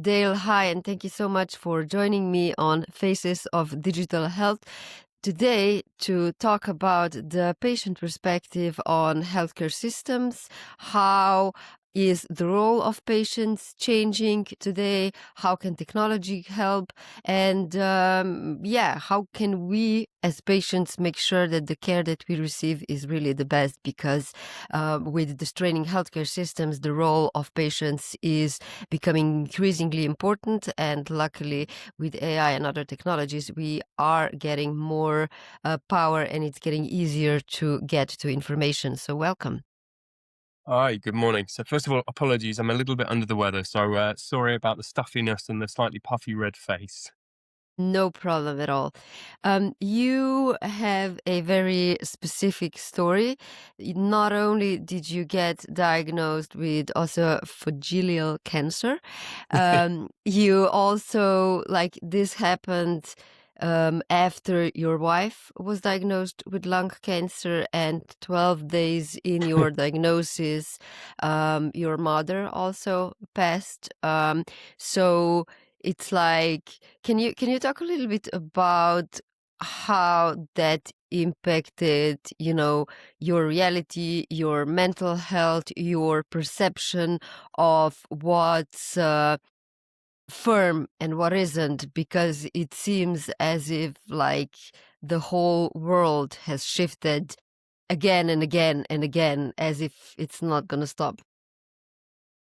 Dale, hi, and thank you so much for joining me on Faces of Digital Health today to talk about the patient perspective on healthcare systems. How is the role of patients changing today? How can technology help? And how can we as patients make sure that the care that we receive is really the best? Because with the straining healthcare systems, the role of patients is becoming increasingly important. And luckily, with AI and other technologies, we are getting more power, and it's getting easier to get to information. So welcome. Hi, good morning. So first of all, apologies. I'm a little bit under the weather, so sorry about the stuffiness and the slightly puffy red face. No problem at all. You have a very specific story. Not only did you get diagnosed with oesophageal cancer, you also, this happened after your wife was diagnosed with lung cancer, and 12 days in your diagnosis, your mother also passed. So it's like, can you talk a little bit about how that impacted, your reality, your mental health, your perception of what's firm and what isn't? Because it seems as if the whole world has shifted again and again and again, as if it's not going to stop.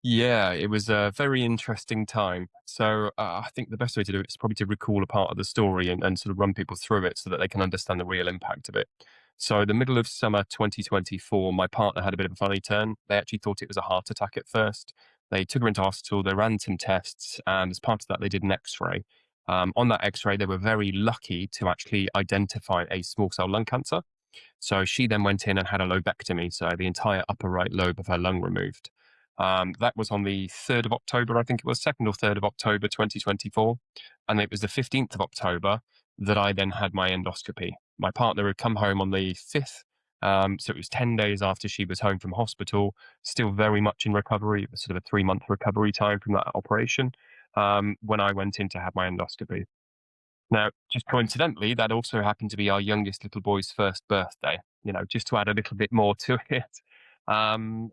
Yeah, it was a very interesting time. So I think the best way to do it is probably to recall a part of the story and sort of run people through it so that they can understand the real impact of it. So the middle of summer 2024, my partner had a bit of a funny turn. They actually thought it was a heart attack at first. They took her into hospital, they ran some tests, and as part of that, they did an X-ray. On that X-ray, they were very lucky to actually identify a small cell lung cancer. So she then went in and had a lobectomy, so the entire upper right lobe of her lung removed. That was on the 3rd of October, I think it was, 2nd or 3rd of October 2024. And it was the 15th of October that I then had my endoscopy. My partner had come home on the 5th. So it was 10 days after she was home from hospital, still very much in recovery. It was sort of a 3-month recovery time from that operation when I went in to have my endoscopy. Now, just coincidentally, that also happened to be our youngest little boy's first birthday, just to add a little bit more to it. Um,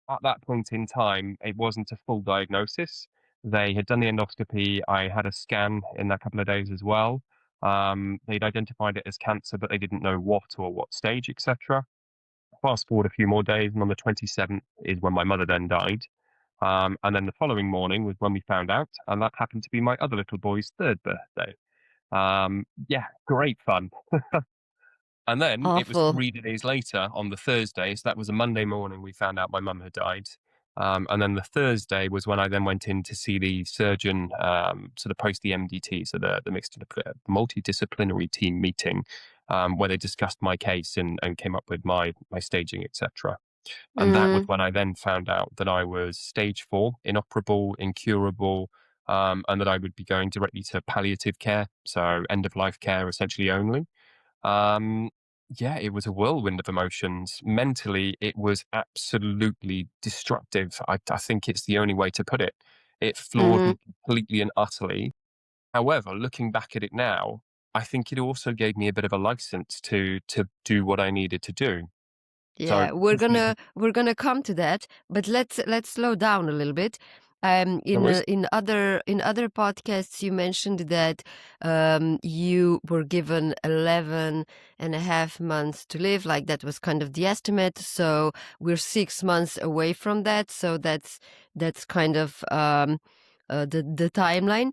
at that point in time, it wasn't a full diagnosis. They had done the endoscopy. I had a scan in a couple of days as well. They'd identified it as cancer, but they didn't know what stage, etc. Fast forward a few more days, and on the 27th is when my mother then died. And then the following morning was when we found out, and that happened to be my other little boy's third birthday. Yeah, great fun. And then it was Awful. 3 days later on the Thursday, so that was a Monday morning, we found out my mum had died. And then the Thursday was when I then went in to see the surgeon, sort of post the MDT, so the multidisciplinary team meeting, where they discussed my case and came up with my staging, etc. And that was Mm, when I then found out that I was stage 4, inoperable, incurable, and that I would be going directly to palliative care, so end of life care essentially only. Um, yeah, it was a whirlwind of emotions. Mentally, it was absolutely destructive. I think it's the only way to put it. It floored mhm. me completely and utterly. However, looking back at it now, I think it also gave me a bit of a license to do what I needed to do. So Yeah, we're just gonna we're gonna come to that, but let's slow down a little bit. no worries. In other podcasts, you mentioned that you were given 11 and a half months to live, like that was kind of the estimate. So we're 6 months away from that. So that's kind of the timeline.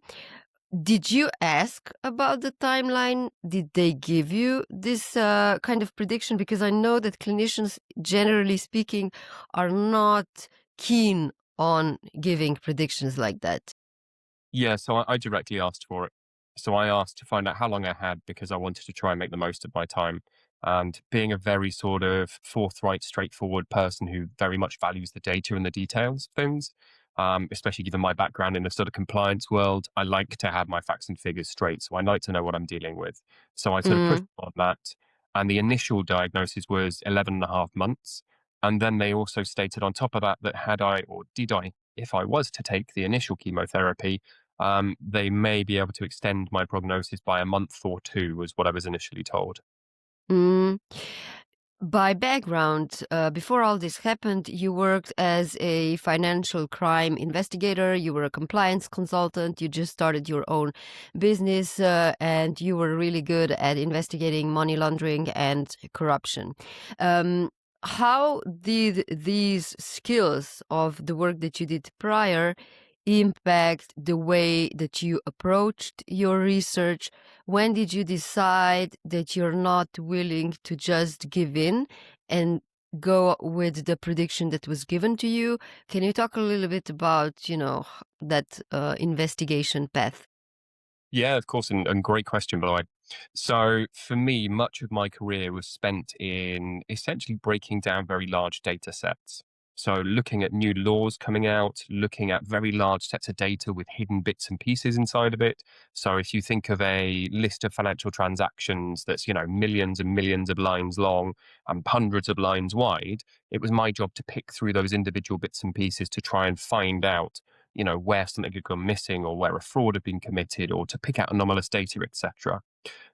Did you ask about the timeline? Did they give you this kind of prediction? Because I know that clinicians, generally speaking, are not keen on giving predictions like that. Yeah, so I directly asked for it. So I asked to find out how long I had because I wanted to try and make the most of my time. And being a very sort of forthright, straightforward person who very much values the data and the details of things, especially given my background in the sort of compliance world, I like to have my facts and figures straight. So I like to know what I'm dealing with. So I sort of pushed Mm, on that. And the initial diagnosis was 11 and a half months. And then they also stated on top of that that had I or did I if I was to take the initial chemotherapy, they may be able to extend my prognosis by a month or two, was what I was initially told. Mm. By background, before all this happened, you worked as a financial crime investigator, you were a compliance consultant, you just started your own business, and you were really good at investigating money laundering and corruption. Um, how did these skills of the work that you did prior impact the way that you approached your research? When did you decide that you're not willing to just give in and go with the prediction that was given to you? Can you talk a little bit about, that investigation path? Yeah, of course, and great question, by the way. So, for me, much of my career was spent in essentially breaking down very large data sets. So, looking at new laws coming out, looking at very large sets of data with hidden bits and pieces inside of it. So, if you think of a list of financial transactions that's, millions and millions of lines long and hundreds of lines wide, it was my job to pick through those individual bits and pieces to try and find out where something had gone missing or where a fraud had been committed or to pick out anomalous data, etc.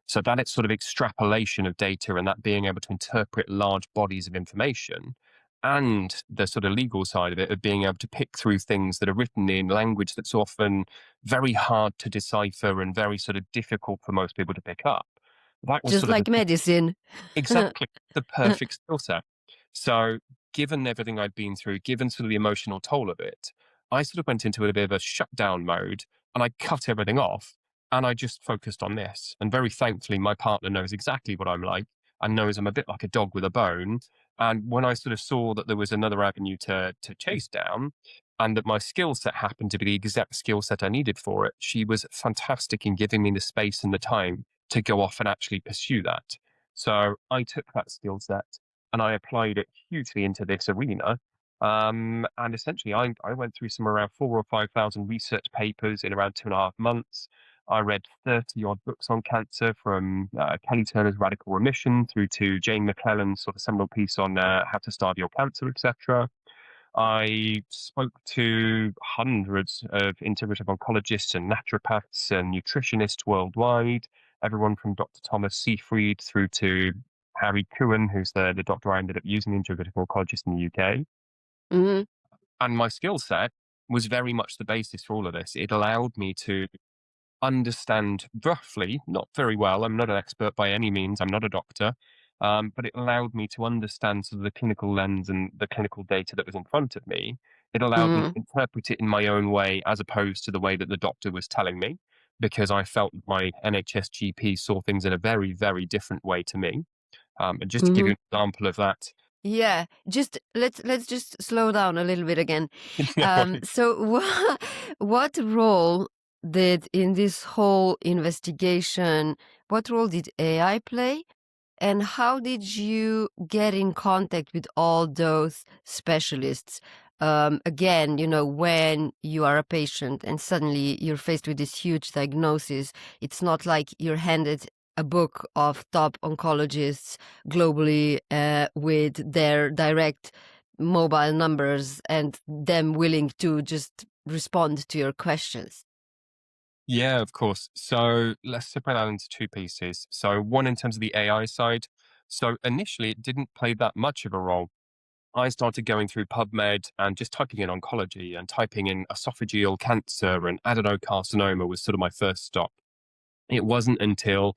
So that it's sort of extrapolation of data and that being able to interpret large bodies of information and the sort of legal side of it of being able to pick through things that are written in language that's often very hard to decipher and very sort of difficult for most people to pick up. That was Just sort of like medicine. exactly the perfect skill set. So, given everything I'd been through, given sort of the emotional toll of it, I sort of went into a bit of a shutdown mode and I cut everything off and I just focused on this. And very thankfully, my partner knows exactly what I'm like and knows I'm a bit like a dog with a bone. And when I sort of saw that there was another avenue to chase down and that my skill set happened to be the exact skill set I needed for it, she was fantastic in giving me the space and the time to go off and actually pursue that. So I took that skill set and I applied it hugely into this arena. And essentially, I went through some around 4 or 5 thousand research papers in around 2.5 months. I read 30 odd books on cancer from Kelly Turner's Radical Remission through to Jane McClellan's sort of seminal piece on how to starve your cancer, etc. I spoke to hundreds of integrative oncologists and naturopaths and nutritionists worldwide, everyone from Dr. Thomas Seyfried through to Harry Cohen, who's the doctor I ended up using, integrative oncologist in the UK. Hmm. And my skill set was very much the basis for all of this. It allowed me to understand roughly, not very well. I'm not an expert by any means. I'm not a doctor. But it allowed me to understand sort of the clinical lens and the clinical data that was in front of me. It allowed me to interpret it in my own way as opposed to the way that the doctor was telling me, because I felt my NHS GP saw things in a very, very different way to me. And just to give Hmm. you an example of that, Yeah, just let's just slow down a little bit again. no worries. So, what role did in this whole investigation? What role did AI play, and how did you get in contact with all those specialists? Again, when you are a patient and suddenly you're faced with this huge diagnosis, it's not like you're handed a book of top oncologists globally with their direct mobile numbers and them willing to just respond to your questions. Yeah, of course. So let's separate that into two pieces. So one in terms of the AI side. So initially, it didn't play that much of a role. I started going through PubMed and just typing in oncology and typing in esophageal cancer and adenocarcinoma was sort of my first stop. It wasn't until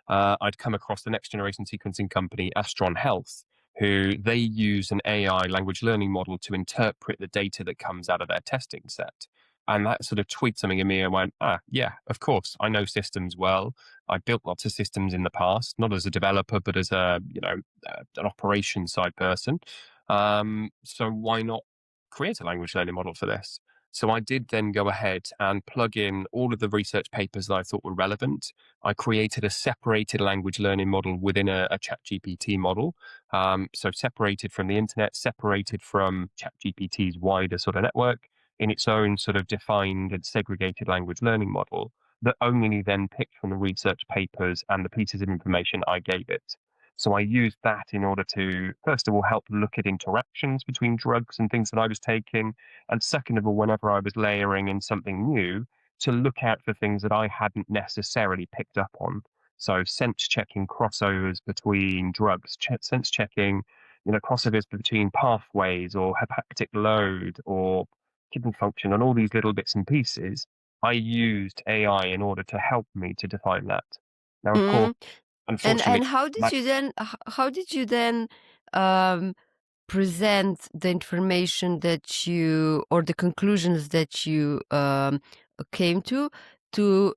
I'd come across the next generation sequencing company, Astron Health, who they use an AI language learning model to interpret the data that comes out of their testing set. And that sort of tweaked something in me and went, yeah, of course, I know systems well. I built lots of systems in the past, not as a developer, but as an operations side person. So why not create a language learning model for this? So I did then go ahead and plug in all of the research papers that I thought were relevant. I created a separated language learning model within a ChatGPT model. So separated from the internet, separated from ChatGPT's wider sort of network in its own sort of defined and segregated language learning model that only then picked from the research papers and the pieces of information I gave it. So I used that in order to, first of all, help look at interactions between drugs and things that I was taking. And second of all, whenever I was layering in something new, to look out for things that I hadn't necessarily picked up on. So sense checking crossovers between drugs, sense checking, crossovers between pathways or hepatic load or kidney function and all these little bits and pieces. I used AI in order to help me to define that. Now, of course, Mm. And unfortunately, how did that you then um, present the information that you or the conclusions that you came to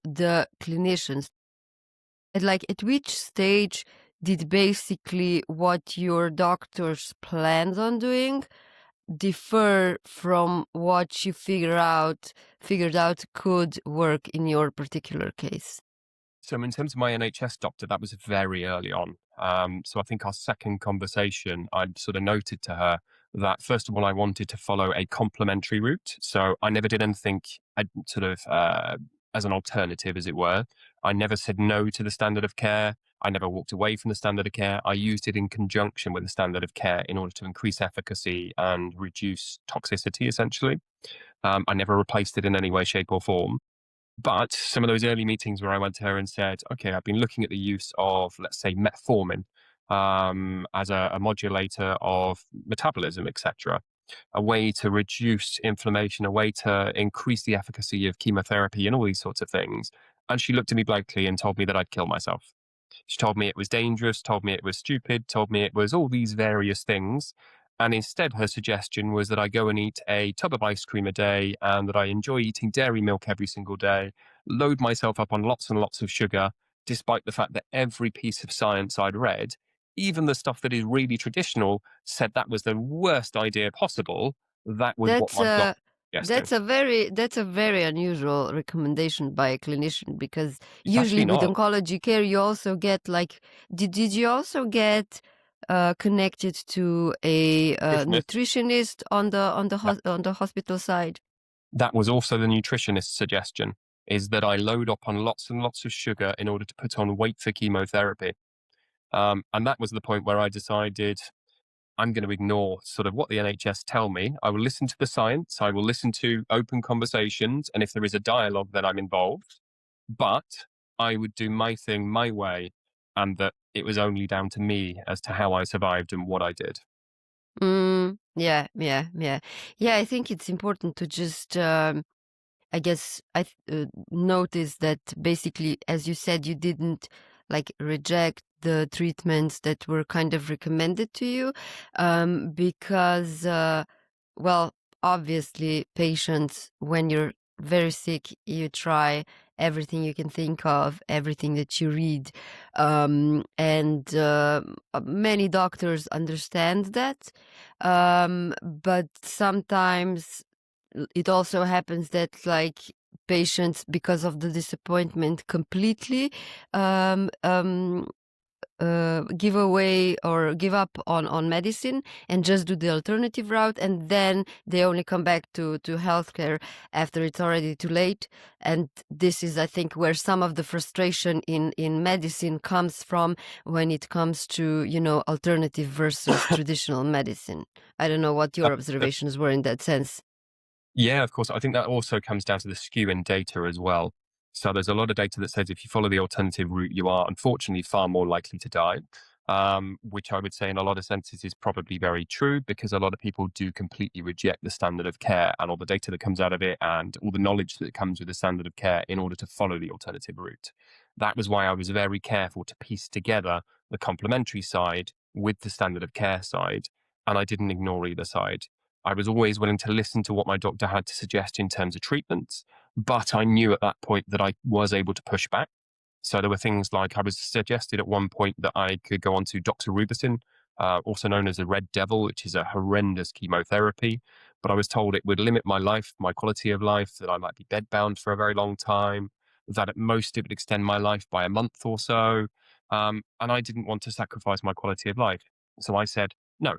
the clinicians? At which stage did basically what your doctors planned on doing differ from what you figured out could work in your particular case? So in terms of my NHS doctor, that was very early on. So I think our second conversation, I sort of noted to her that first of all, I wanted to follow a complementary route. So I never did anything sort of as an alternative, as it were. I never said no to the standard of care. I never walked away from the standard of care. I used it in conjunction with the standard of care in order to increase efficacy and reduce toxicity, essentially. I never replaced it in any way, shape, or form. But some of those early meetings where I went to her and said, okay, I've been looking at the use of, let's say, metformin as a modulator of metabolism, etc., a way to reduce inflammation, a way to increase the efficacy of chemotherapy and all these sorts of things. And she looked at me blankly and told me that I'd kill myself. She told me it was dangerous, told me it was stupid, told me it was all these various things. And instead, her suggestion was that I go and eat a tub of ice cream a day and that I enjoy eating dairy milk every single day, load myself up on lots and lots of sugar, despite the fact that every piece of science I'd read, even the stuff that is really traditional, said that was the worst idea possible. That was what That's my doctor a was suggesting. that's a very unusual recommendation by a clinician, because It's usually actually with not oncology care you also get did you also get connected to a nutritionist. nutritionist on the hospital side? That was also the nutritionist's suggestion, is that I load up on lots and lots of sugar in order to put on weight for chemotherapy. And that was the point where I decided I'm going to ignore sort of what the NHS tell me. I will listen to the science. I will listen to open conversations. And if there is a dialogue, then I'm involved. But I would do my thing my way, and that it was only down to me as to how I survived and what I did. Yeah, yeah, yeah. Yeah, I think it's important to just I guess noticed that basically, as you said, you didn't reject the treatments that were kind of recommended to you, because, well, obviously, patients, when you're very sick, you try everything you can think of, everything that you read, and many doctors understand that, but sometimes it also happens that patients, because of the disappointment, completely um, um, give away or give up on medicine and just do the alternative route, and then they only come back to healthcare after it's already too late. And this is, I think, where some of the frustration in medicine comes from, when it comes to alternative versus traditional medicine. I don't know what your observations were in that sense. Yeah, of course. I think that also comes down to the skew in data as well. So there's a lot of data that says if you follow the alternative route, you are unfortunately far more likely to die, which I would say in a lot of senses is probably very true, because a lot of people do completely reject the standard of care and all the data that comes out of it and all the knowledge that comes with the standard of care in order to follow the alternative route. That was why I was very careful to piece together the complementary side with the standard of care side, and I didn't ignore either side. I was always willing to listen to what my doctor had to suggest in terms of treatments, but I knew at that point that I was able to push back. So there were things like I was suggested at one point that I could go on to doxorubicin, also known as a red devil, which is a horrendous chemotherapy. But I was told it would limit my life, my quality of life, that I might be bedbound for a very long time, that at most it would extend my life by a month or so. And I didn't want to sacrifice my quality of life. So I said, no,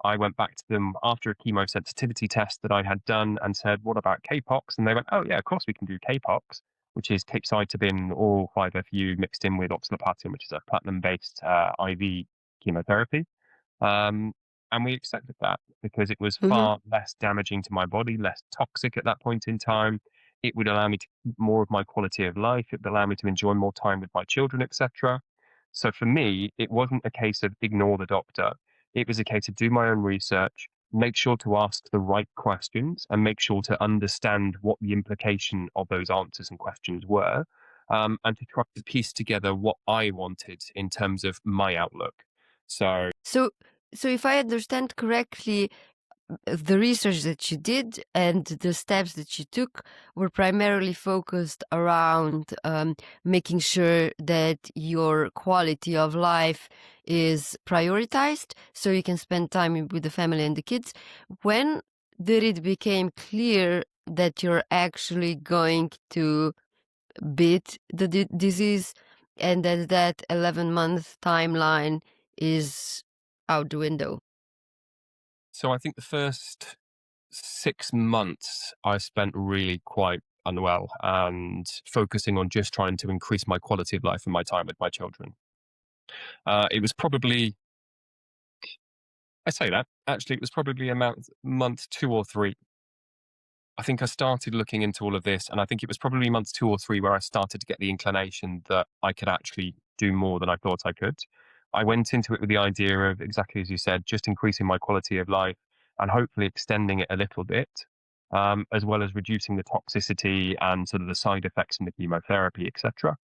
I went back to them after a chemo sensitivity test that I had done and said, what about K-pox? And they went, oh, yeah, of course we can do K-pox. which is capecitabine or 5-FU mixed in with oxaliplatin, which is a platinum-based IV chemotherapy. Um, and we accepted that because it was Hmm. far less damaging to my body, less toxic at that point in time. It would allow me to keep more of my quality of life. It would allow me to enjoy more time with my children, etc. So for me, it wasn't a case of ignore the doctor. It was a case of do my own research, make sure to ask the right questions, and make sure to understand what the implication of those answers and questions were, and to try to piece together what I wanted in terms of my outlook. So So, so if I understand correctly, the research that you did and the steps that you took were primarily focused around making sure that your quality of life is prioritized so you can spend time with the family and the kids. When did it become clear that you're actually going to beat the disease and that 11-month timeline is out the window? So I think the first 6 months I spent really quite unwell and focusing on just trying to increase my quality of life and my time with my children. It was probably, I say that, actually, it was probably about month 2 or 3. I think I started looking into all of this, and I think it was probably month 2 or 3 where I started to get the inclination that I could actually do more than I thought I could. I went into it with the idea of, exactly as you said, just increasing my quality of life and hopefully extending it a little bit, as well as reducing the toxicity and sort of the side effects from the chemotherapy, etc.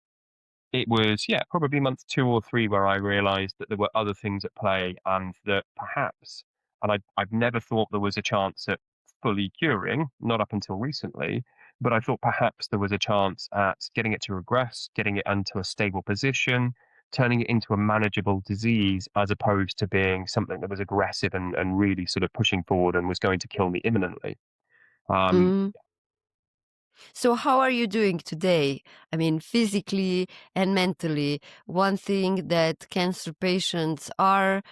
It was, yeah, probably month 2 or 3 where I realized that there were other things at play and that perhaps, and I've never thought there was a chance at fully curing, not up until recently, but I thought perhaps there was a chance at getting it to regress, getting it into a stable position, turning it into a manageable disease as opposed to being something that was aggressive and really sort of pushing forward and was going to kill me imminently. Um, So, how are you doing today? I mean, physically and mentally. One thing that cancer patients are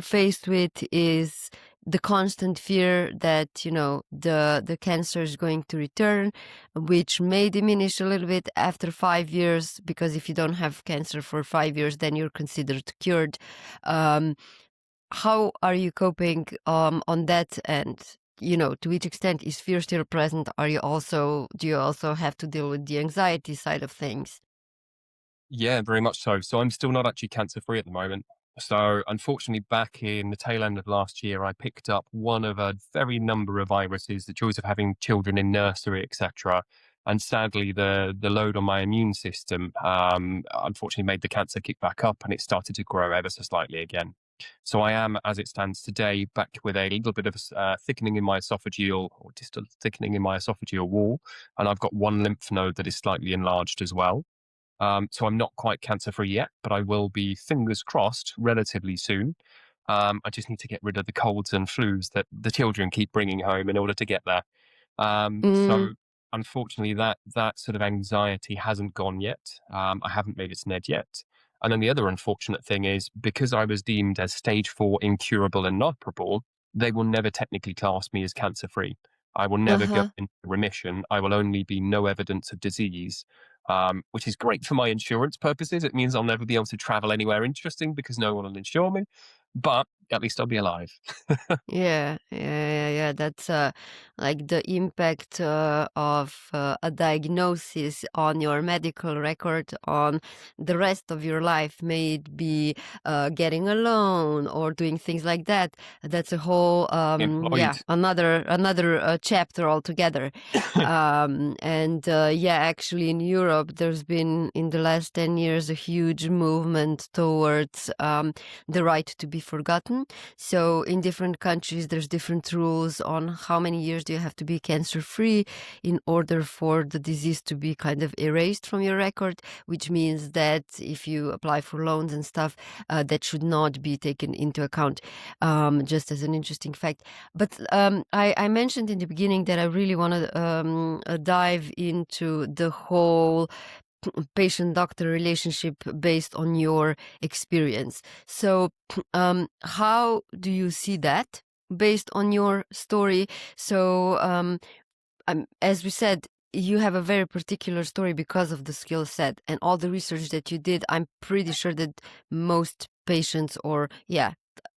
faced with is the constant fear that the cancer is going to return, which may diminish a little bit after 5 years, because if you don't have cancer for 5 years, then you're considered cured. Um, how are you coping on that end? To which extent is fear still present? Do you also have to deal with the anxiety side of things? Yeah, very much so. So I'm still not actually cancer free at the moment. So unfortunately, back in the tail end of last year, I picked up one of a very number of viruses, the joys of having children in nursery, etc. And sadly, the load on my immune system, unfortunately, made the cancer kick back up, and it started to grow ever so slightly again. So I am, as it stands today, back with a little bit of thickening in my esophageal or distal thickening in my esophageal wall, and I've got one lymph node that is slightly enlarged as well. So I'm not quite cancer free yet, but I will be, fingers crossed, relatively soon. I just need to get rid of the colds and flus that the children keep bringing home in order to get there. Mm, So unfortunately, that sort of anxiety hasn't gone yet. I haven't made its ned yet. And then the other unfortunate thing is because I was deemed as stage 4 incurable and inoperable, they will never technically class me as cancer free. I will never go uh-huh. into remission. I will only be no evidence of disease, which is great for my insurance purposes. It means I'll never be able to travel anywhere interesting because no one will insure me, but at least I'll be alive. Yeah, yeah, yeah, yeah. That's like the impact of a diagnosis on your medical record on the rest of your life, may it be getting a loan or doing things like that. That's a whole, Employed. yeah, another chapter altogether. And yeah, actually, in Europe, there's been in the last 10 years a huge movement towards the right to be forgotten. So in different countries, there's different rules on how many years do you have to be cancer free in order for the disease to be kind of erased from your record, which means that if you apply for loans and stuff, that should not be taken into account, just as an interesting fact. But I mentioned in the beginning that I really want to dive into the whole patient-doctor relationship based on your experience. So, how do you see that based on your story? So, as we said, you have a very particular story because of the skill set and all the research that you did. I'm pretty sure that most patients, or yeah,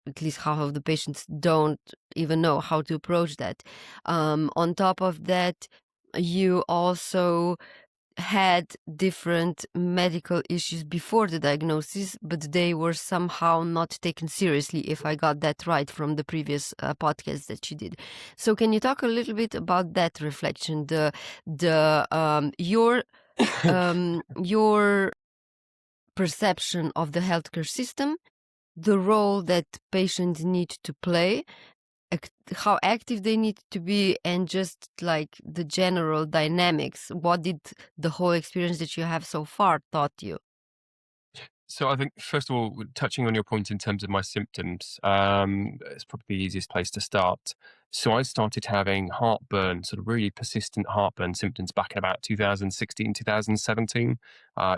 at least half of the patients, don't even know how to approach that. On top of that, you also had different medical issues before the diagnosis, but they were somehow not taken seriously, if I got that right from the previous podcast that you did. So can you talk a little bit about that reflection, your perception of the healthcare system, the role that patients need to play, how active they need to be, and just like the general dynamics. What did the whole experience that you have so far taught you? So I think, first of all, touching on your point in terms of my symptoms, it's probably the easiest place to start. So I started having heartburn, sort of really persistent heartburn symptoms back in about 2016, 2017. It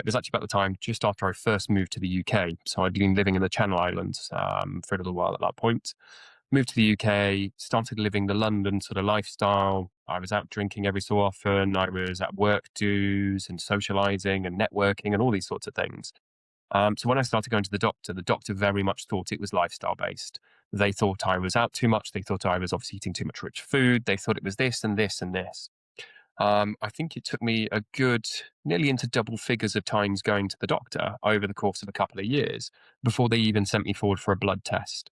was actually about the time just after I first moved to the UK. So I'd been living in the Channel Islands for a little while at that point. Moved to the UK, started living the London sort of lifestyle. I was out drinking every so often. I was at work dues and socializing and networking and all these sorts of things. So when I started going to the doctor very much thought it was lifestyle based. They thought I was out too much. They thought I was obviously eating too much rich food. They thought it was this and this and this. I think it took me a good nearly into double figures of times going to the doctor over the course of a couple of years before they even sent me forward for a blood test.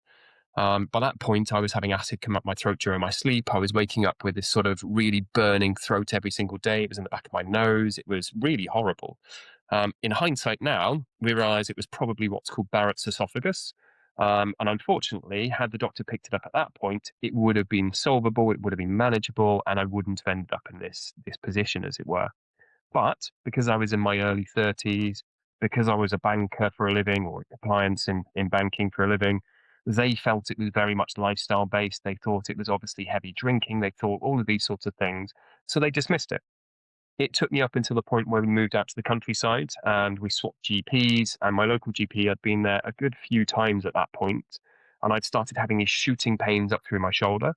By that point, I was having acid come up my throat during my sleep. I was waking up with this sort of really burning throat every single day. It was in the back of my nose. It was really horrible. In hindsight now, we realize it was probably what's called Barrett's esophagus. And unfortunately, had the doctor picked it up at that point, it would have been solvable, it would have been manageable, and I wouldn't have ended up in this position, as it were. But because I was in my early 30s, because I was a banker for a living or a compliance in banking for a living, they felt it was very much lifestyle based. They thought it was obviously heavy drinking. They thought all of these sorts of things. So they dismissed it. It took me up until the point where we moved out to the countryside and we swapped GPs. And my local GP had been there a good few times at that point, and I'd started having these shooting pains up through my shoulder,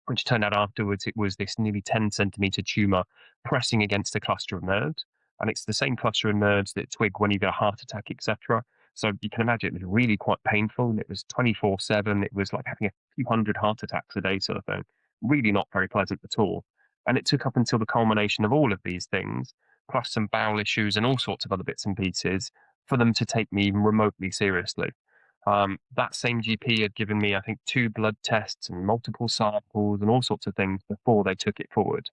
which turned out afterwards it was this nearly 10 centimeter tumor pressing against a cluster of nerves. And it's the same cluster of nerves that twig when you get a heart attack, etc. So you can imagine it was really quite painful. And it was 24/7. It was like having a few hundred heart attacks a day sort of thing. Really not very pleasant at all. And it took up until the culmination of all of these things, plus some bowel issues and all sorts of other bits and pieces, for them to take me even remotely seriously. That same GP had given me, I think, 2 blood tests and multiple samples and all sorts of things before they took it forward.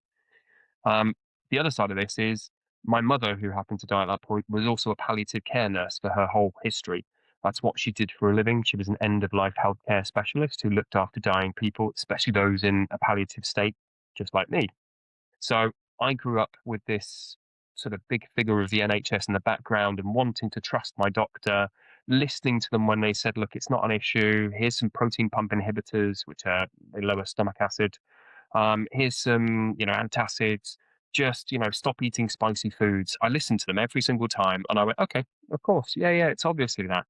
Um, the other side of this is my mother, who happened to die at that point, was also a palliative care nurse for her whole history. That's what she did for a living. She was an end of life healthcare specialist who looked after dying people, especially those in a palliative state, just like me. So I grew up with this sort of big figure of the NHS in the background and wanting to trust my doctor, listening to them when they said, look, it's not an issue. Here's some protein pump inhibitors, which are they lower stomach acid. Here's some, antacids. Just, stop eating spicy foods. I listened to them every single time and I went, okay, of course. Yeah, yeah, it's obviously that.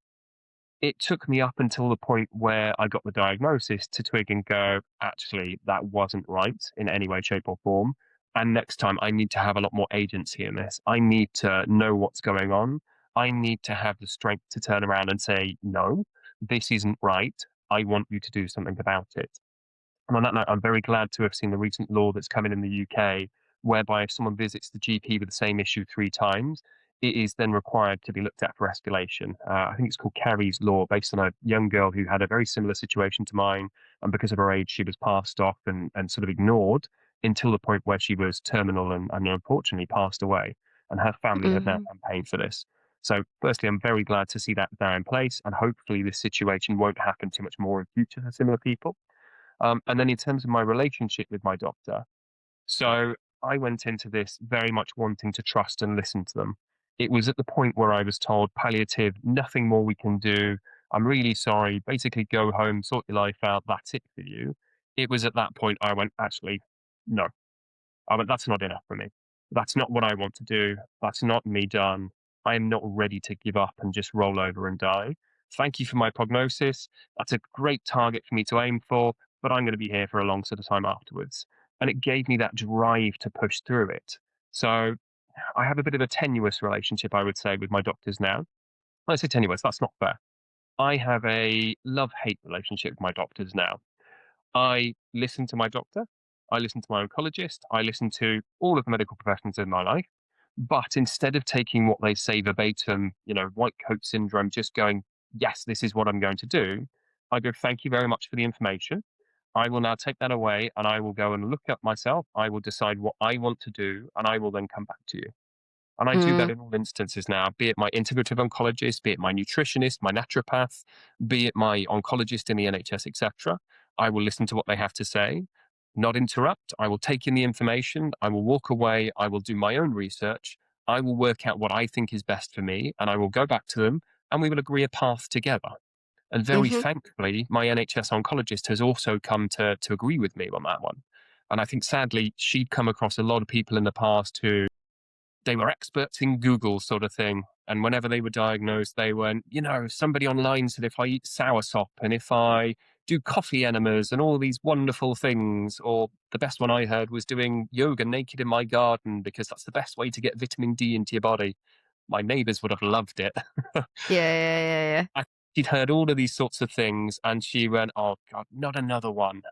It took me up until the point where I got the diagnosis to twig and go, actually, that wasn't right in any way, shape, or form. And next time, I need to have a lot more agency in this. I need to know what's going on. I need to have the strength to turn around and say, no, this isn't right. I want you to do something about it. And on that note, I'm very glad to have seen the recent law that's come in the UK, whereby if someone visits the GP with the same issue 3 times, it is then required to be looked at for escalation. I think it's called Carey's Law, based on a young girl who had a very similar situation to mine. And because of her age, she was passed off and sort of ignored until the point where she was terminal and unfortunately passed away. And her family have now Hmm. campaigned for this. So, firstly, I'm very glad to see that now in place. And hopefully, this situation won't happen too much more in future for similar people. And then in terms of my relationship with my doctor, so I went into this very much wanting to trust and listen to them. It was at the point where I was told, palliative, nothing more we can do. I'm really sorry. Basically, go home, sort your life out. That's it for you. It was at that point I went, actually, no. I went, that's not enough for me. That's not what I want to do. That's not me done. I am not ready to give up and just roll over and die. Thank you for my prognosis. That's a great target for me to aim for, but I'm going to be here for a long sort of time afterwards. And it gave me that drive to push through it. So I have a bit of a tenuous relationship, I would say, with my doctors now. When I say tenuous, that's not fair. I have a love-hate relationship with my doctors now. I listen to my doctor, I listen to my oncologist, I listen to all of the medical professionals in my life. But instead of taking what they say verbatim, white coat syndrome, just going, yes, this is what I'm going to do, I go, thank you very much for the information. I will now take that away and I will go and look up myself. I will decide what I want to do and I will then come back to you. And I do that Mm, in all instances now, be it my integrative oncologist, be it my nutritionist, my naturopath, be it my oncologist in the NHS, etc. I will listen to what they have to say, not interrupt. I will take in the information. I will walk away. I will do my own research. I will work out what I think is best for me, and I will go back to them, and we will agree a path together. And very mhm. thankfully, my NHS oncologist has also come to agree with me on that one. And I think sadly, she'd come across a lot of people in the past who they were experts in Google sort of thing. And whenever they were diagnosed, they went, somebody online said if I eat soursop and if I do coffee enemas and all these wonderful things, or the best one I heard was doing yoga naked in my garden because that's the best way to get vitamin D into your body. My neighbors would have loved it. Yeah, yeah, yeah, yeah. I, she'd heard all of these sorts of things and she went, oh God, not another one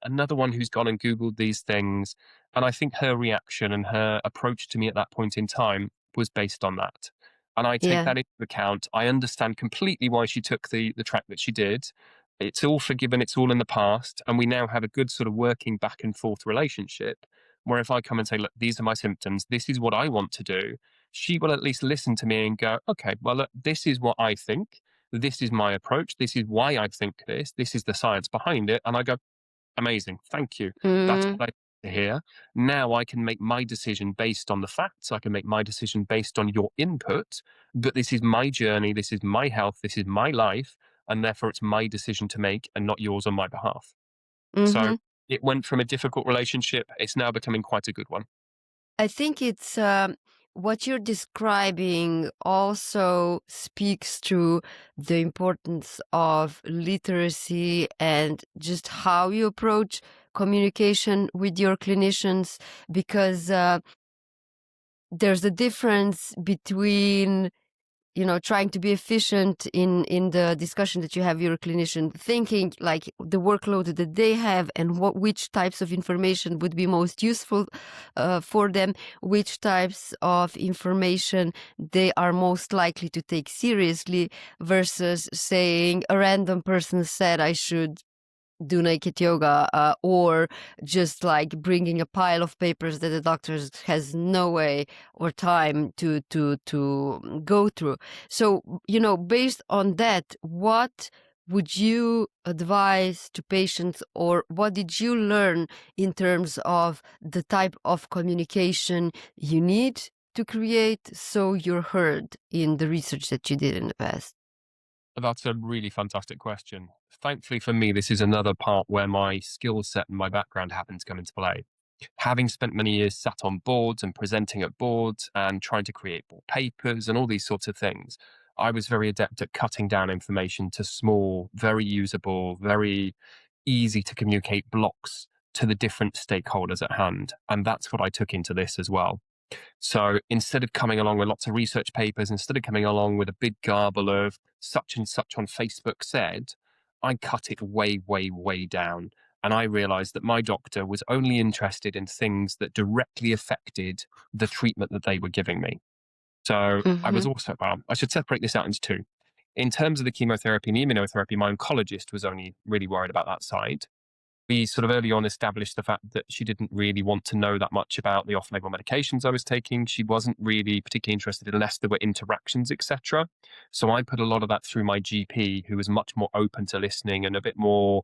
who's gone and Googled these things. And I think her reaction and her approach to me at that point in time was based on that. And I take Yeah. that into account. I understand completely why she took the track that she did. It's all forgiven, it's all in the past. And we now have a good sort of working back and forth relationship where if I come and say, look, these are my symptoms, this is what I want to do, she will at least listen to me and go, okay, well, look, this is what I think. This is my approach. This is why I think this. This is the science behind it. And I go, amazing. Thank you. That's Mm, what I need to hear. Now I can make my decision based on the facts. I can make my decision based on your input. But this is my journey. This is my health. This is my life. And therefore, it's my decision to make and not yours on my behalf. So mhm. it went from a difficult relationship. It's now becoming quite a good one. I think it's what you're describing also speaks to the importance of literacy and just how you approach communication with your clinicians, because there's a difference between trying to be efficient in the discussion that you have with your clinician, thinking like the workload that they have and which types of information would be most useful for them, which types of information they are most likely to take seriously, versus saying a random person said I should do naked yoga, or just like bringing a pile of papers that the doctor has no way or time to go through. So based on that, what would you advise to patients, or what did you learn in terms of the type of communication you need to create so you're heard in the research that you did in the past? That's a really fantastic question. Thankfully for me, this is another part where my skill set and my background happen to come into play. Having spent many years sat on boards and presenting at boards and trying to create board papers and all these sorts of things, I was very adept at cutting down information to small, very usable, very easy to communicate blocks to the different stakeholders at hand. And that's what I took into this as well. So instead of coming along with lots of research papers, instead of coming along with a big garble of such and such on Facebook said, I cut it way, way, way down. And I realized that my doctor was only interested in things that directly affected the treatment that they were giving me. So I was Mm-hmm. also, well, I should separate this out into two. In terms of the chemotherapy and the immunotherapy, my oncologist was only really worried about that side. We sort of early on established the fact that she didn't really want to know that much about the off-label medications I was taking. She wasn't really particularly interested unless there were interactions, etc. So I put a lot of that through my GP, who was much more open to listening and a bit more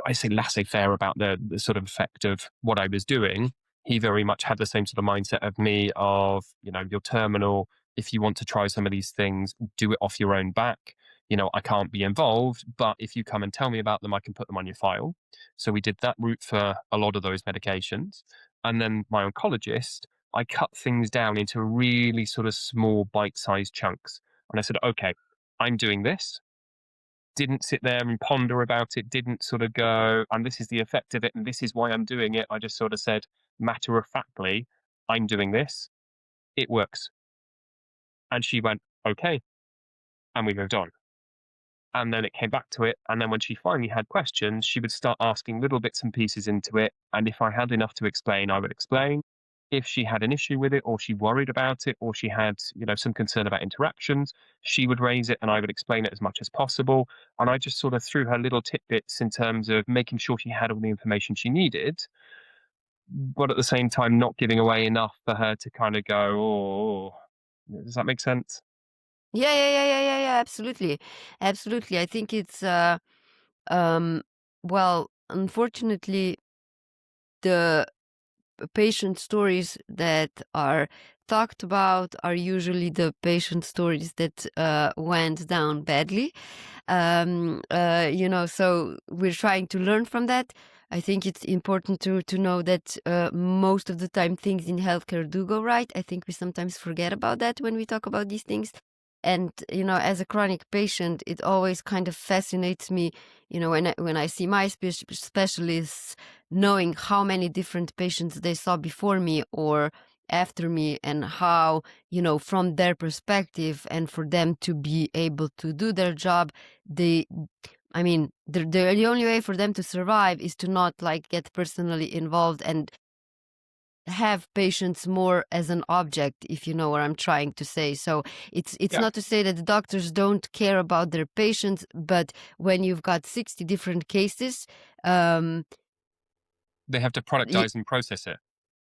I say laissez-faire about the sort of effect of what I was doing. He very much had the same sort of mindset of me of, you're terminal. If you want to try some of these things, do it off your own back. I can't be involved, but if you come and tell me about them, I can put them on your file. So we did that route for a lot of those medications. And then my oncologist, I cut things down into really sort of small bite-sized chunks. And I said, okay, I'm doing this, didn't sit there and ponder about it, didn't sort of go, and this is the effect of it, and this is why I'm doing it. I just sort of said, matter of factly, I'm doing this. It works. And she went, okay. And we moved on. And then it came back to it. And then when she finally had questions, she would start asking little bits and pieces into it. And if I had enough to explain, I would explain. If she had an issue with it, or she worried about it, or she had, some concern about interactions, she would raise it and I would explain it as much as possible. And I just sort of threw her little tidbits in terms of making sure she had all the information she needed, but at the same time not giving away enough for her to kind of go, oh, does that make sense? Yeah, yeah, yeah, yeah, yeah, yeah, absolutely. Absolutely. I think it's um well, unfortunately, the patient stories that are talked about are usually the patient stories that went down badly. So we're trying to learn from that. I think it's important to know that most of the time things in healthcare do go right. I think we sometimes forget about that when we talk about these things. And as a chronic patient, it always kind of fascinates me. When I see my specialists, knowing how many different patients they saw before me or after me, and how, from their perspective, and for them to be able to do their job, they I mean, the only way for them to survive is to not like get personally involved and have patients more as an object, if you know what I'm trying to say. So it's Yeah. not to say that the doctors don't care about their patients, but when you've got 60 different cases, um They have to productize and process it.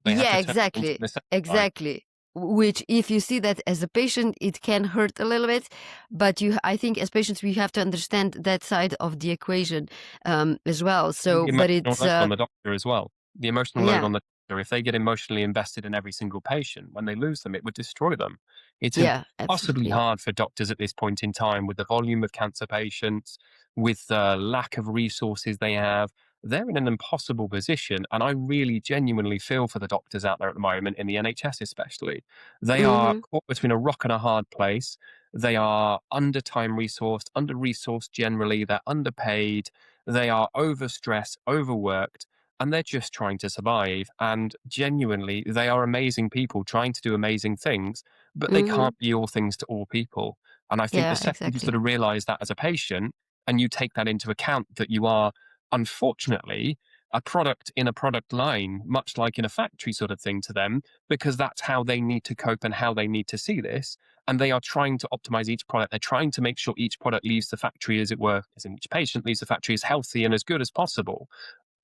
They have yeah, to turn it into exactly. an assessment, right? Exactly. Which, if you see that as a patient, it can hurt a little bit. But I think as patients, we have to understand that side of the equation as well. And So, the but emotional it's, load on the doctor as well. The emotional load yeah, on the doctor, if they get emotionally invested in every single patient, when they lose them, it would destroy them. It's yeah, impossibly absolutely. hard for doctors at this point in time with the volume of cancer patients, with the lack of resources they have. They're in an impossible position. And I really genuinely feel for the doctors out there at the moment, in the NHS especially. They are Mm-hmm. caught between a rock and a hard place. They are under time resourced, under resourced generally, they're underpaid, they are overstressed, overworked, and they're just trying to survive. And genuinely, they are amazing people trying to do amazing things, but they Mm-hmm. can't be all things to all people. And I think the Yeah, second you sort exactly. of realize that as a patient and you take that into account, that you are unfortunately a product in a product line, much like in a factory sort of thing to them, because that's how they need to cope and how they need to see this. And they are trying to optimize each product. They're trying to make sure each product leaves the factory, as it were, as in each patient leaves the factory as healthy and as good as possible.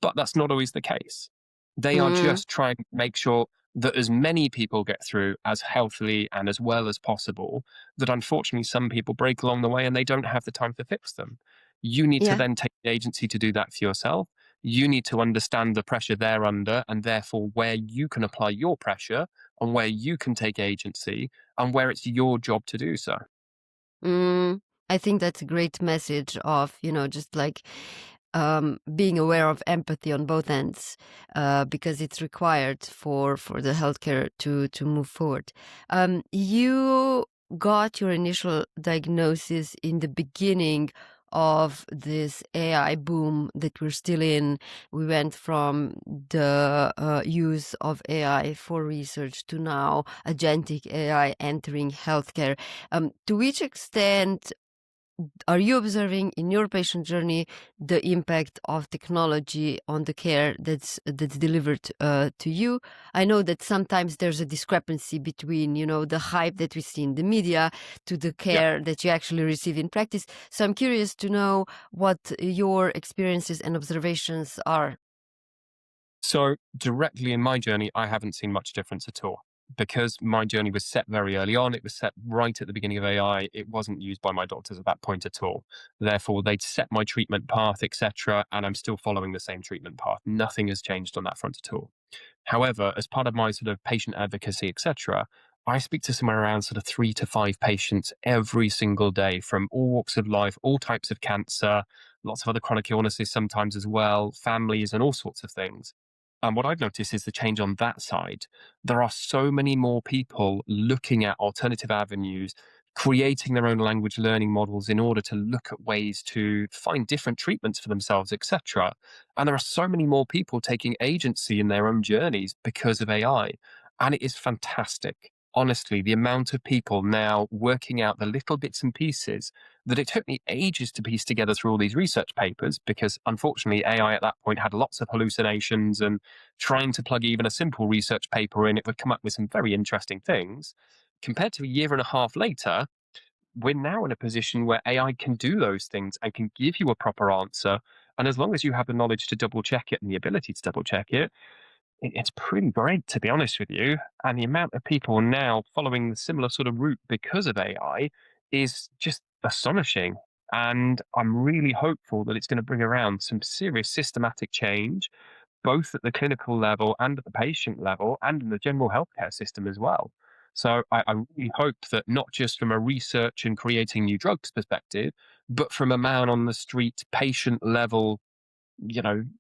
But that's not always the case. They are Mm-hmm. just trying to make sure that as many people get through as healthily and as well as possible, that unfortunately some people break along the way and they don't have the time to fix them. You need to Yeah. then take the agency to do that for yourself. You need to understand the pressure they're under and therefore where you can apply your pressure and where you can take agency and where it's your job to do so. Mm, I think that's a great message of, just like being aware of empathy on both ends, because it's required for the healthcare to move forward. You got your initial diagnosis in the beginning of this AI boom that we're still in. We went from the use of AI for research to now agentic AI entering healthcare. To which extent are you observing in your patient journey the impact of technology on the care that's delivered to you? I know that sometimes there's a discrepancy between, the hype that we see in the media to the Yeah. care that you actually receive in practice. So I'm curious to know what your experiences and observations are. So, directly in my journey, I haven't seen much difference at all. Because my journey was set very early on, it was set right at the beginning of AI. It wasn't used by my doctors at that point at all. Therefore, they'd set my treatment path, etc., and I'm still following the same treatment path. Nothing has changed on that front at all. However, as part of my sort of patient advocacy, etc., I speak to somewhere around sort of 3 to 5 patients every single day from all walks of life, all types of cancer, lots of other chronic illnesses sometimes as well, families, and all sorts of things. And what I've noticed is the change on that side. There are so many more people looking at alternative avenues, creating their own language learning models in order to look at ways to find different treatments for themselves, etc. And there are so many more people taking agency in their own journeys because of AI. And it is fantastic. Honestly, the amount of people now working out the little bits and pieces that it took me ages to piece together through all these research papers, because unfortunately AI at that point had lots of hallucinations, and trying to plug even a simple research paper in, it would come up with some very interesting things. Compared to a year and a half later, we're now in a position where AI can do those things and can give you a proper answer. And as long as you have the knowledge to double check it and the ability to double check it, it's pretty great, to be honest with you. And the amount of people now following the similar sort of route because of AI is just astonishing. And I'm really hopeful that it's going to bring around some serious systematic change, both at the clinical level and at the patient level and in the general healthcare system as well. So I really hope that not just from a research and creating new drugs perspective, but from a man on the street patient level,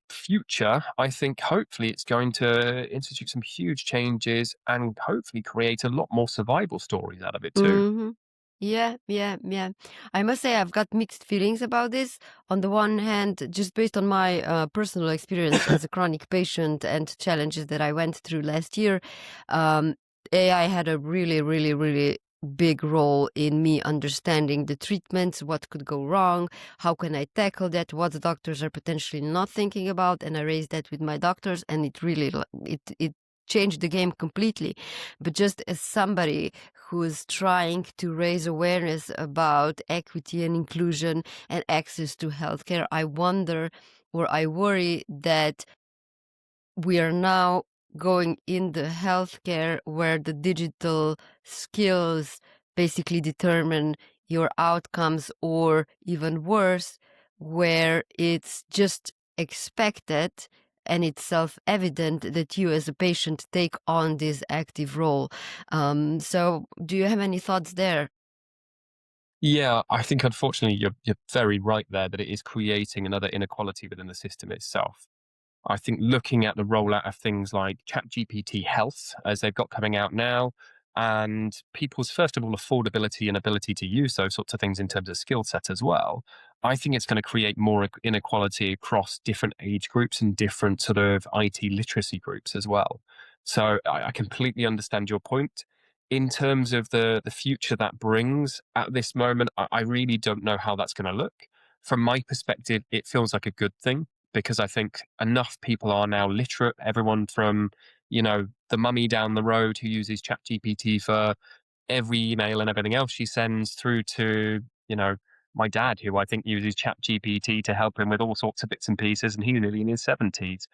future, I think hopefully it's going to institute some huge changes and hopefully create a lot more survival stories out of it too. Mhm. Yeah, yeah, yeah. I must say I've got mixed feelings about this. On the one hand, just based on my personal experience as a chronic patient and challenges that I went through last year, um, AI had a really, really, really big role in me understanding the treatments, what could go wrong, how can I tackle that, what the doctors are potentially not thinking about, and I raised that with my doctors, and it really it changed the game completely. But just as somebody who's trying to raise awareness about equity and inclusion and access to healthcare, I wonder or I worry that we are now going in the healthcare where the digital skills basically determine your outcomes, or even worse, where it's just expected and it's self-evident that you as a patient take on this active role. So do you have any thoughts there? Yeah, I think unfortunately you're very right there that it is creating another inequality within the system itself. I think looking at the rollout of things like ChatGPT Health, as they've got coming out now, and people's, first of all, affordability and ability to use those sorts of things in terms of skill set as well, I think it's going to create more inequality across different age groups and different sort of IT literacy groups as well. So I completely understand your point. In terms of the future that brings at this moment, I really don't know how that's going to look. From my perspective, it feels like a good thing because I think enough people are now literate. Everyone from, the mummy down the road who uses ChatGPT for every email and everything else she sends through to, my dad, who I think uses ChatGPT to help him with all sorts of bits and pieces, and he's nearly in his 70s.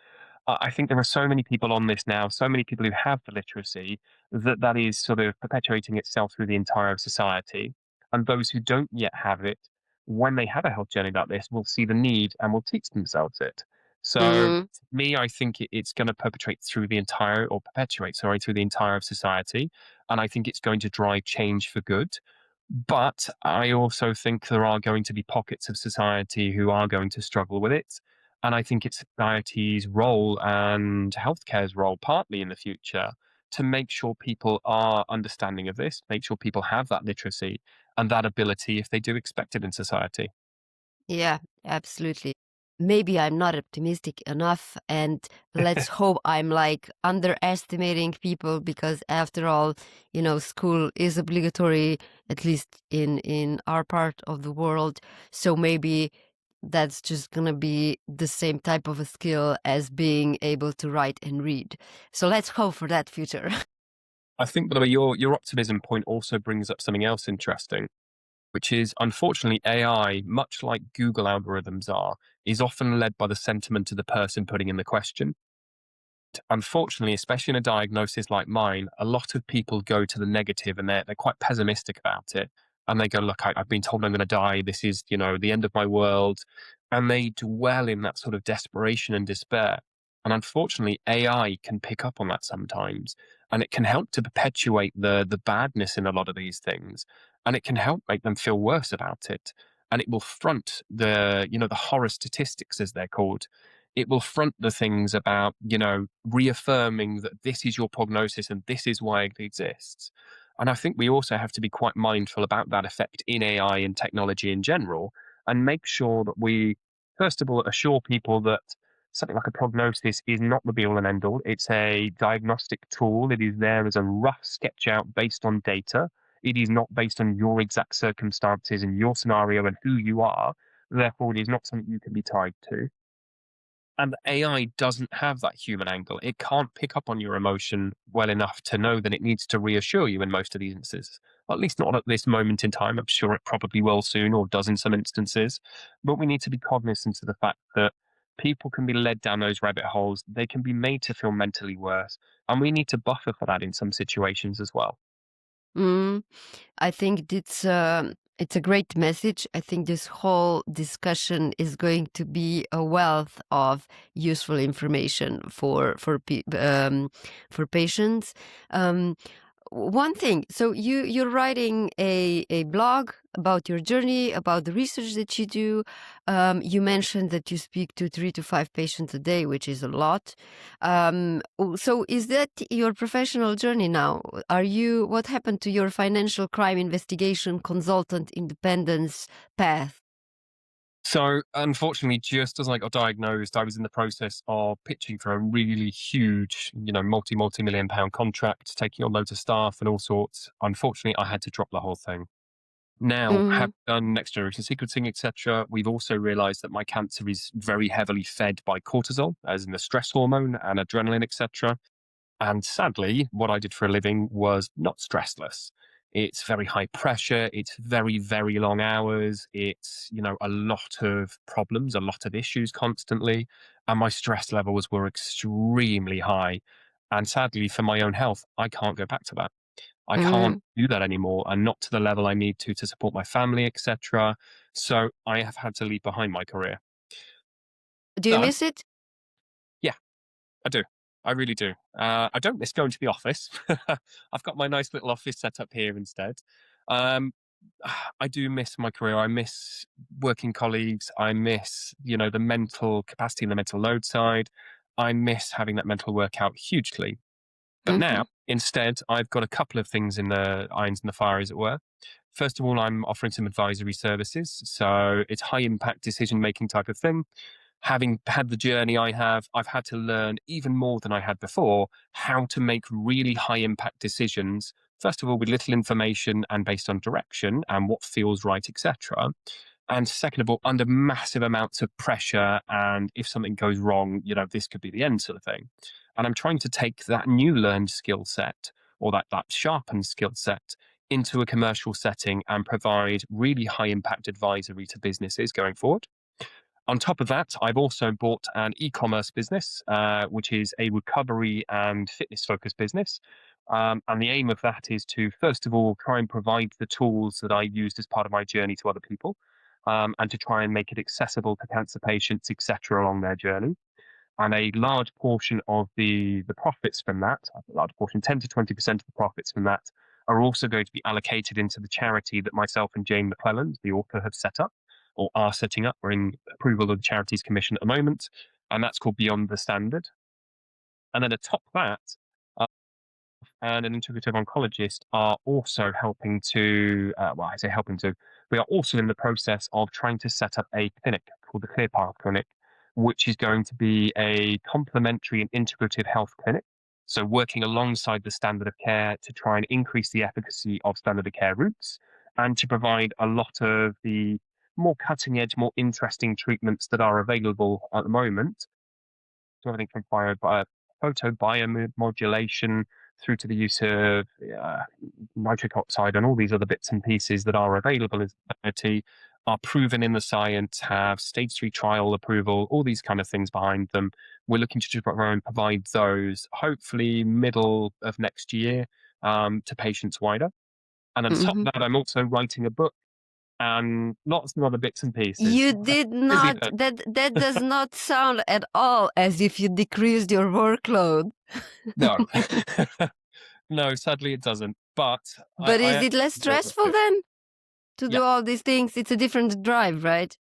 I think there are so many people on this now, so many people who have the literacy that is sort of perpetuating itself through the entire society. And those who don't yet have it, when they have a health journey like this, will see the need and will teach themselves it. So, Mm, to me, I think it's going to perpetuate through the entire, or perpetuate, sorry, through the entire of society. And I think it's going to drive change for good. But I also think there are going to be pockets of society who are going to struggle with it. And I think it's society's role and healthcare's role, partly in the future, to make sure people are understanding of this, make sure people have that literacy and that ability if they do expect it in society. yeah, absolutely. Maybe I'm not optimistic enough, and let's hope I'm like underestimating people because after all, school is obligatory, at least in our part of the world. So maybe that's just gonna be the same type of a skill as being able to write and read. So let's hope for that future. I think, by the way, your optimism point also brings up something else interesting, which is unfortunately AI, much like Google algorithms are, is often led by the sentiment of the person putting in the question. Unfortunately, especially in a diagnosis like mine, a lot of people go to the negative and they're quite pessimistic about it. And they go, look, I've been told I'm going to die. This is, the end of my world. And they dwell in that sort of desperation and despair. And unfortunately, AI can pick up on that sometimes. And it can help to perpetuate the badness in a lot of these things. And it can help make them feel worse about it. And it will front the horror statistics, as they're called. It will front the things about, reaffirming that this is your prognosis and this is why it exists. And I think we also have to be quite mindful about that effect in AI and technology in general, and make sure that we, first of all, assure people that something like a prognosis is not the be all and end all. It's a diagnostic tool. It is there as a rough sketch out based on data. It is not based on your exact circumstances and your scenario and who you are. Therefore, it is not something you can be tied to. And AI doesn't have that human angle. It can't pick up on your emotion well enough to know that it needs to reassure you in most of these instances. At least not at this moment in time. I'm sure it probably will soon or does in some instances. But we need to be cognizant of the fact that people can be led down those rabbit holes. They can be made to feel mentally worse. And we need to buffer for that in some situations as well. Mm. I think it's a great message. I think this whole discussion is going to be a wealth of useful information for patients. Um, One thing, so you're writing a blog about your journey, about the research that you do. You mentioned that you speak to 3 to 5 patients a day, which is a lot. So is that your professional journey now? What happened to your financial crime investigation consultant independence path? So, unfortunately, just as I got diagnosed, I was in the process of pitching for a really huge, multi-million pound contract, taking on loads of staff and all sorts. Unfortunately, I had to drop the whole thing. Now, Mm-hmm. have done next generation sequencing, etc., we've also realized that my cancer is very heavily fed by cortisol, as in the stress hormone and adrenaline, etc. And sadly, what I did for a living was not stressless. It's very high pressure. It's very, very long hours. It's, a lot of problems, a lot of issues constantly. And my stress levels were extremely high. And sadly, for my own health, I can't go back to that. I can't Mm-hmm. do that anymore and not to the level I need to support my family, etc. So I have had to leave behind my career. Do you But miss it? yeah, I do. I really do. I don't miss going to the office. I've got my nice little office set up here instead. Um, I do miss my career. I miss working colleagues. I miss, the mental capacity and the mental load side. I miss having that mental workout hugely. But Mm-hmm. now, instead, I've got a couple of things in the irons in the fire, as it were. First of all, I'm offering some advisory services. So it's high impact decision making type of thing. Having had the journey I have, I've had to learn even more than I had before how to make really high impact decisions. First of all, with little information and based on direction and what feels right, etc. And second of all, under massive amounts of pressure. And if something goes wrong, this could be the end sort of thing. And I'm trying to take that new learned skill set or that sharpened skill set into a commercial setting and provide really high impact advisory to businesses going forward. On top of that, I've also bought an e-commerce business, which is a recovery and fitness focused business. And the aim of that is to, first of all, try and provide the tools that I used as part of my journey to other people, and to try and make it accessible to cancer patients, etc., along their journey. And a large portion of the profits from that, a large portion, 10 to 20% of the profits from that, are also going to be allocated into the charity that myself and Jane McClelland, the author, have set up or are setting up. We're in approval of the Charities Commission at the moment, and that's called Beyond the Standard. And then atop that, and an integrative oncologist are also helping to, well, I say helping to, we are also in the process of trying to set up a clinic called the Clear Path Clinic, which is going to be a complementary and integrative health clinic. So, working alongside the standard of care to try and increase the efficacy of standard of care routes and to provide a lot of the more cutting edge, more interesting treatments that are available at the moment. So everything from photobiomodulation through to the use of nitric oxide and all these other bits and pieces that are available as therapy are proven in the science, have stage 3 trial approval, all these kind of things behind them. We're looking to try and provide those hopefully middle of next year to patients wider. And on top Mm-hmm. of that, I'm also writing a book and lots of other bits and pieces. You did Busy not. bit. That does not sound at all as if you decreased your workload. No. No, sadly it doesn't. But But I is it actually less enjoy what I stressful do. then to Yeah, do all these things? It's a different drive, right?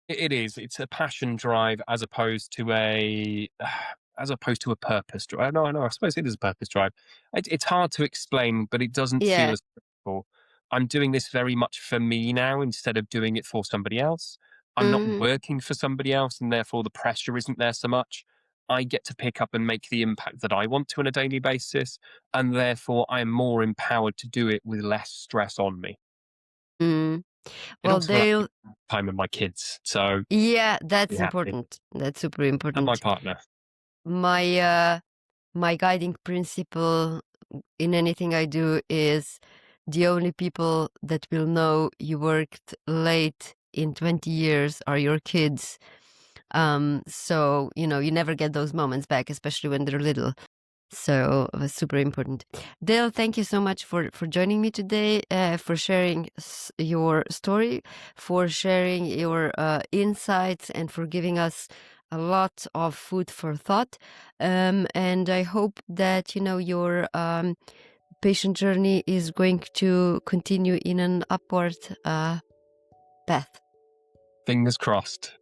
it is. It's a passion drive as opposed to a as opposed to a purpose drive. No, no, I suppose it is a purpose drive. It's hard to explain, but it doesn't feel Yeah. as stressful. I'm doing this very much for me now instead of doing it for somebody else. I'm not Mhm. working for somebody else, and therefore the pressure isn't there so much. I get to pick up and make the impact that I want to on a daily basis, and therefore I am more empowered to do it with less stress on me. Mm. It Well, also allows me Dale, time with my kids, so yeah, be that's happy. important. That's super And my important. partner. My guiding principle in anything I do is the only people that will know you worked late in 20 years are your kids. So, you never get those moments back, especially when they're little. So it was super important. Dale, thank you so much for joining me today, for sharing your story, for sharing your insights, and for giving us a lot of food for thought. And I hope that your patient journey is going to continue in an upward path. Fingers crossed.